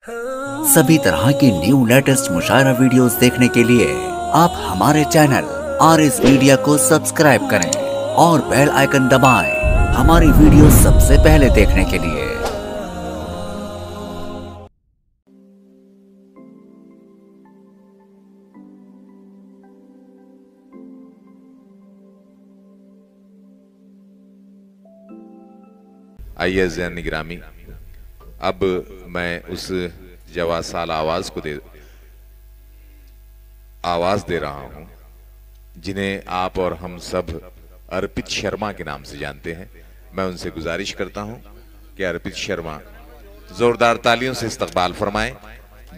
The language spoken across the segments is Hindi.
सभी तरह की न्यू लेटेस्ट मुशायरा वीडियोस देखने के लिए आप हमारे चैनल RS मीडिया को सब्सक्राइब करें और बेल आइकन दबाएं हमारी वीडियो सबसे पहले देखने के लिए। आइए ज़हन गिरामी, अब मैं उस जवासाल आवाज को आवाज दे रहा हूं जिन्हें आप और हम सब अर्पित शर्मा के नाम से जानते हैं। मैं उनसे गुजारिश करता हूं कि अर्पित शर्मा जोरदार तालियों से इस्तकबाल फरमाएं।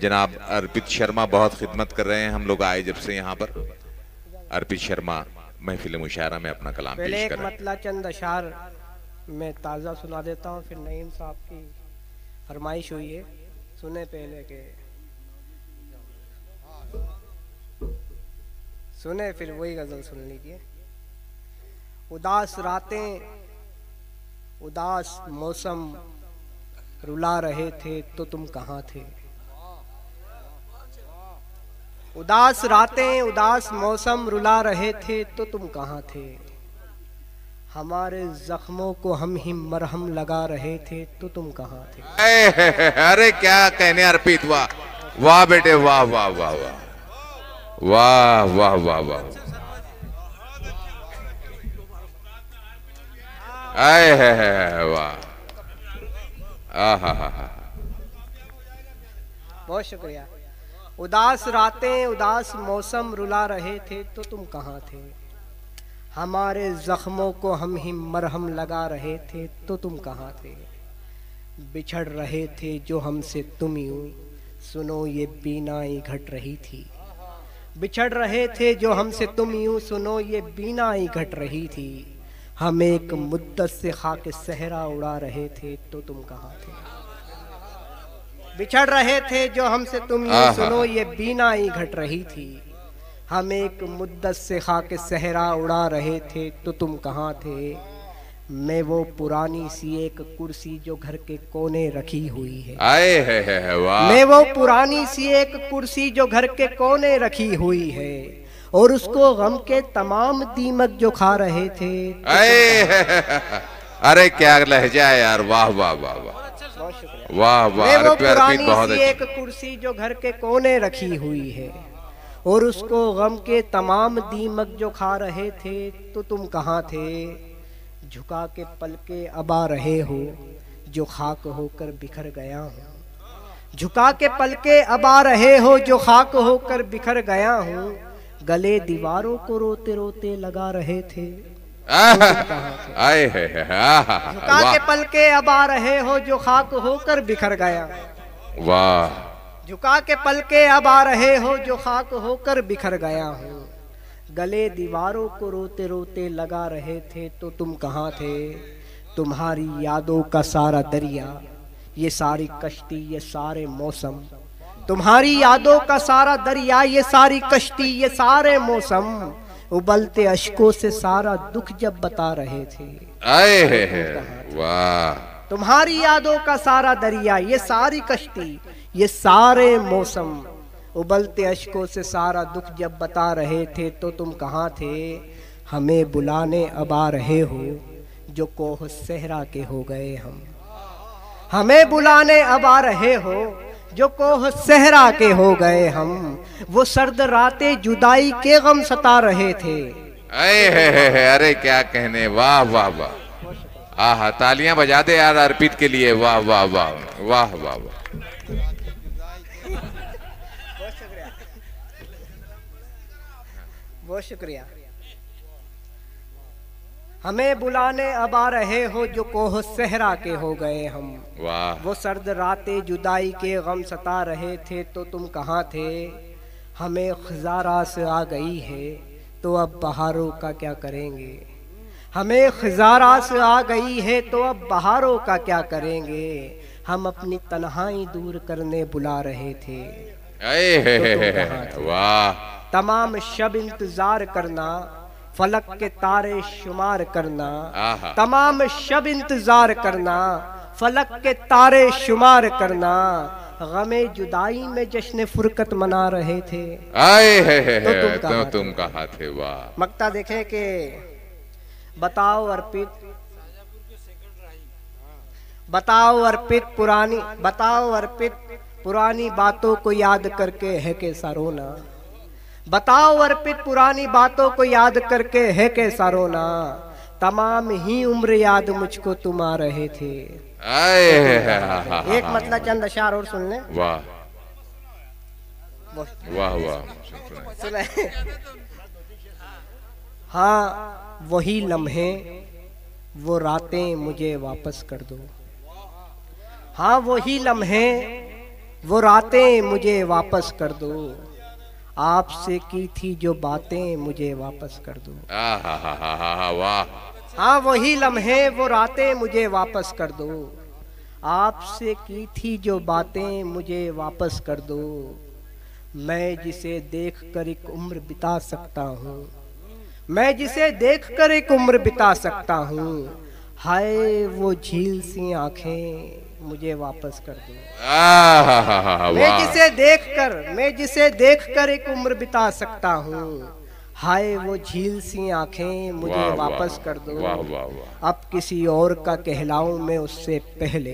जनाब अर्पित शर्मा बहुत खिदमत कर रहे हैं, हम लोग आए जब से यहाँ पर। अर्पित शर्मा महफिल मुशायरा में अपना कलाम पेश करें। मतला चंद अशार मैं ताज़ा सुना देता हूँ, फिर नईम साहब की फरमाइश हुई है, सुने पहले के सुने फिर वही गजल सुन लीजिए। उदास रातें उदास मौसम रुला रहे थे तो तुम कहाँ थे। उदास रातें उदास मौसम रुला रहे थे तो तुम कहाँ थे। हमारे जख्मों को हम ही मरहम लगा रहे थे तो तुम कहाँ थे। अरे क्या कहने अर्पित, वाह वाह बेटे, वाह वाह वाह वाह वाह वाह वाह वाह। आए है वाह, आहा। बहुत शुक्रिया। उदास रातें उदास मौसम रुला रहे थे तो तुम कहाँ थे। हमारे जख्मों को हम ही मरहम लगा रहे थे तो तुम कहाँ थे। बिछड़ रहे थे जो हमसे तुम यूं, सुनो ये बीनाई घट रही थी। बिछड़ रहे थे जो हमसे तुम यूं, सुनो ये बीनाई घट रही थी। हम एक मुद्दत से खाक सहरा उड़ा रहे थे तो तुम कहाँ थे। बिछड़ रहे थे जो हमसे तुम यूं, सुनो ये बीनाई घट रही थी। हम एक मुद्दत से खाक सहरा उड़ा रहे थे तो तुम कहाँ थे। मैं वो पुरानी सी एक कुर्सी जो घर के कोने रखी हुई है। आए है वाह। मैं वो पुरानी सी एक कुर्सी जो घर के कोने रखी हुई है, और उसको गम के तमाम दीमक जो खा रहे थे। आए अरे क्या लहजा है यार, वाह वाह वाह वाह वाह वाह। मैं वो पुरानी सी एक कुर्सी जो घर के कोने रखी हुई है, और उसको गम के तमाम दीमक जो खा रहे थे तो तुम कहाँ थे। झुका के पलके अब आ रहे हो जो खाक होकर बिखर गया हूँ। झुका के पलके अब आ रहे हो जो खाक होकर बिखर गया हूँ। गले दीवारों को रोते रोते लगा रहे थे। आए झुका के पलके अब आ रहे हो जो खाक होकर बिखर गया। वाह। झुका के पलके अब आ रहे हो जो खाक होकर बिखर गया हूँ। गले दीवारों को रोते रोते लगा रहे थे तो तुम कहाँ थे। तुम्हारी यादों का सारा दरिया, ये सारी कश्ती, ये सारे मौसम। तुम्हारी यादों का सारा दरिया, ये सारी कश्ती, ये सारे मौसम। उबलते अश्कों से सारा दुख जब बता रहे थे। आए वाह। तुम्हारी यादों का सारा दरिया, ये सारी कश्ती, ये सारे मौसम। उबलते अश्कों से सारा दुख जब बता रहे थे तो तुम कहाँ थे। हमें बुलाने अब आ रहे हो जो कोह सहरा के हो गए हम। हमें बुलाने अब आ रहे हो जो कोह सहरा के हो गए हम। वो सर्द रातें जुदाई के गम सता रहे थे। अरे क्या कहने, वाह वाह वाह। आहा, तालियां बजा दे यार अर्पित के लिए, वाह वाह वाह वाह वाह वाह। बहुत शुक्रिया। हमें बुलाने अब आ रहे हो जो कोह सहरा के हो गए हम। वाह। वो सर्द रातें जुदाई के गम सता रहे थे तो तुम कहाँ थे। हमें खिज़ारा से आ गई है तो अब बहारों का क्या करेंगे। हमें खिज़ारा से आ गई है तो अब बहारों का क्या करेंगे। हम अपनी तन्हाई दूर करने बुला रहे थे। वाह। तमाम शब इंतजार करना, फलक के तारे शुमार करना। तमाम शब इंतजार करना, फलक के तारे शुमार करना। गमे जुदाई में जश्न फुरकत मना रहे थे आए तो तुम कहाँ थे। वाह। मक्ता देखें कि बताओ अर्पित पुरानी बातों को याद करके है कैसा रोना। बताओ अर्पित पुरानी बातों को याद करके है कैसा रोना। तमाम ही उम्र याद मुझको तुम आ रहे थे। एक मतलब चंद अशार और सुन ले। वाह वाह वाह। सुने। हाँ वही लम्हे वो रातें मुझे वापस कर दो। हाँ वही लम्हे वो रातें मुझे वापस कर दो। आपसे की थी जो बातें मुझे वापस कर दो। वाह। हाँ वही लम्हे वो रातें मुझे वापस कर दो। आपसे की थी जो बातें मुझे वापस कर दो। मैं जिसे देख कर एक उम्र बिता सकता हूँ, मैं जिसे देख कर एक उम्र बिता सकता हूँ। हाय वो झील सी आंखें मुझे वापस कर दो। मैं जिसे देखकर एक उम्र बिता सकता हूँ। हाय वो झील सी आंखें मुझे वापस कर दो। अब किसी और का कहलाऊं मैं उससे पहले,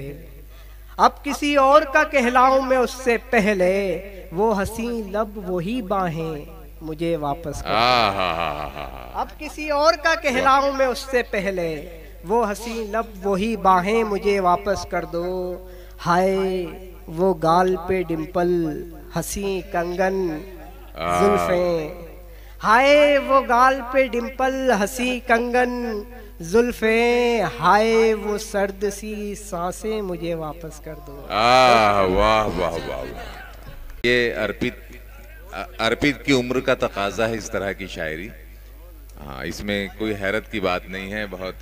अब किसी और का कहलाऊं मैं उससे पहले। वो हंसी लब वही बाहें मुझे वापस कर दो। अब किसी और का कहलाऊं मैं उससे पहले। वो हंसी लब वही बाहें मुझे वापस कर दो। हाय वो गाल पे डिंपल हंसी कंगन जुल्फें। हाय वो गाल पे डिंपल हंसी कंगन जुल्फें। हाय वो सर्द सी सांसें मुझे वापस कर दो। वाह वाह वाह। ये अर्पित की उम्र का तकाजा है इस तरह की शायरी। हाँ, इसमें कोई हैरत की बात नहीं है। बहुत